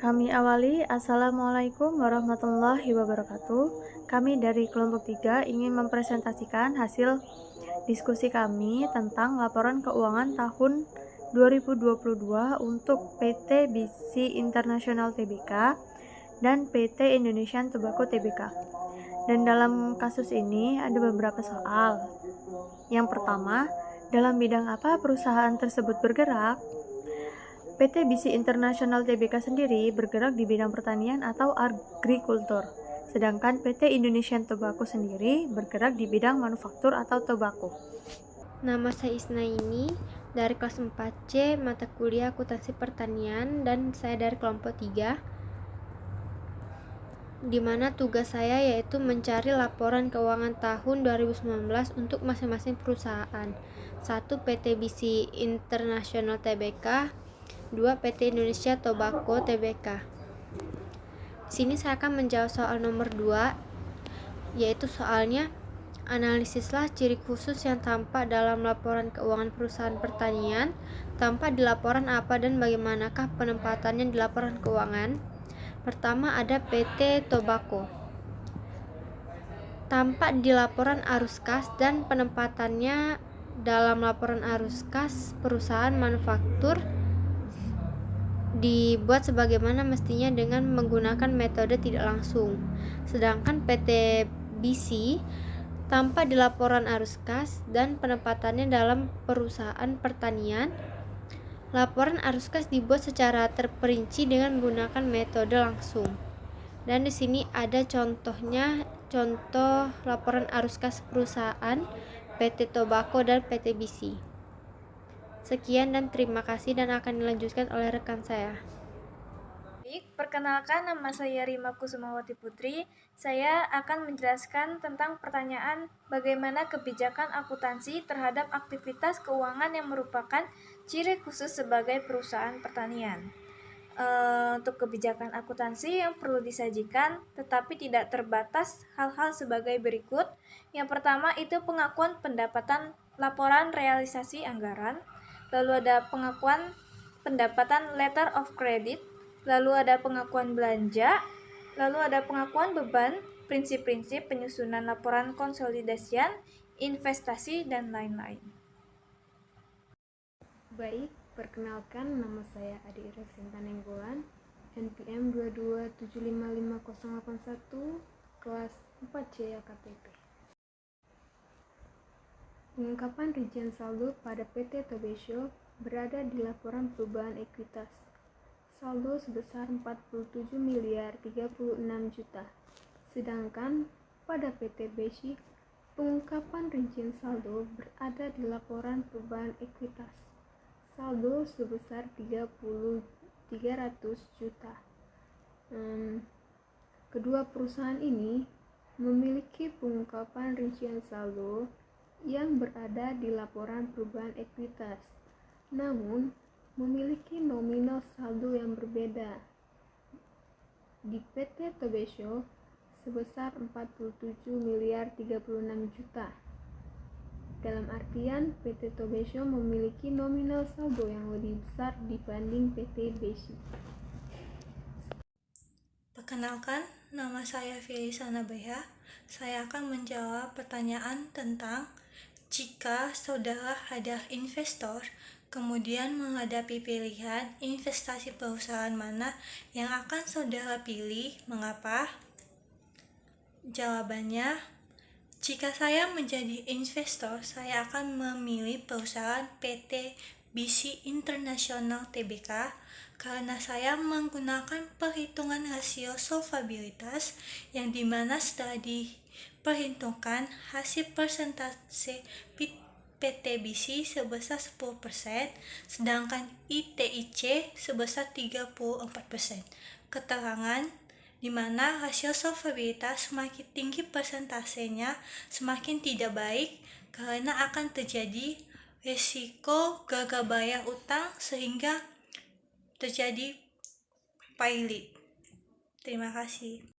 Kami awali, Assalamualaikum warahmatullahi wabarakatuh. Kami dari kelompok 3 ingin mempresentasikan hasil diskusi kami tentang laporan keuangan tahun 2022 untuk PT BC International Tbk dan PT Indonesian Tobacco Tbk. Dan dalam kasus ini ada beberapa soal. Yang pertama, dalam bidang apa perusahaan tersebut bergerak? PT BC International Tbk sendiri bergerak di bidang pertanian atau agrikultur, sedangkan PT Indonesian Tobacco sendiri bergerak di bidang manufaktur atau tobacco. Nama saya Isnaini dari kelas 4C mata kuliah akuntansi pertanian dan saya dari kelompok 3, di mana tugas saya yaitu mencari laporan keuangan tahun 2019 untuk masing-masing perusahaan. 1. PT BC International Tbk, 2. PT Indonesia Tobacco Tbk. Di sini saya akan menjawab soal nomor 2, yaitu soalnya analisislah ciri khusus yang tampak dalam laporan keuangan perusahaan pertanian. Tampak di laporan apa dan bagaimanakah penempatannya di laporan keuangan? Pertama ada PT Tobacco. Tampak di laporan arus kas dan penempatannya dalam laporan arus kas perusahaan manufaktur dibuat sebagaimana mestinya dengan menggunakan metode tidak langsung. Sedangkan PT BC tampak di laporan arus kas dan penempatannya dalam perusahaan pertanian. Laporan arus kas dibuat secara terperinci dengan menggunakan metode langsung. Dan di sini ada contohnya, contoh laporan arus kas perusahaan PT Tobacco dan PT BC. Sekian dan terima kasih dan akan dilanjutkan oleh rekan saya. Baik, perkenalkan nama saya Rima Kusumawati Putri. Saya akan menjelaskan tentang pertanyaan bagaimana kebijakan akuntansi terhadap aktivitas keuangan yang merupakan ciri khusus sebagai perusahaan pertanian. Untuk kebijakan akuntansi yang perlu disajikan tetapi tidak terbatas hal-hal sebagai berikut. Yang pertama itu pengakuan pendapatan laporan realisasi anggaran, lalu ada pengakuan pendapatan letter of credit, lalu ada pengakuan belanja, lalu ada pengakuan beban, prinsip-prinsip penyusunan laporan konsolidasian, investasi, dan lain-lain. Baik, perkenalkan nama saya Adi Iresinta Nenggolan, NPM 227555081, kelas 4C KTP. Pengungkapan rincian saldo pada PT Tobacco berada di laporan perubahan ekuitas. Saldo sebesar 47 miliar 36 juta. Sedangkan pada PT BC, pengungkapan rincian saldo berada di laporan perubahan ekuitas. Saldo sebesar 300 juta. Kedua perusahaan ini memiliki pengungkapan rincian saldo yang berada di laporan perubahan ekuitas, namun memiliki nominal saldo yang berbeda. Di PT Tobacco sebesar 47 miliar 36 juta. Dalam artian PT Tobacco memiliki nominal saldo yang lebih besar dibanding PT BC. Perkenalkan, nama saya Felisa Nabeha. Saya akan menjawab pertanyaan tentang jika saudara ada investor, kemudian menghadapi pilihan investasi perusahaan mana yang akan saudara pilih, mengapa? Jawabannya, jika saya menjadi investor, saya akan memilih perusahaan PT BC International Tbk karena saya menggunakan perhitungan rasio solvabilitas yang dimana setelah diperhitungkan hasil persentase PT BC sebesar 10%, sedangkan ITIC sebesar 34%. Keterangan di mana rasio solvabilitas semakin tinggi persentasenya semakin tidak baik karena akan terjadi risiko gagal bayar utang sehingga terjadi pailit. Terima kasih.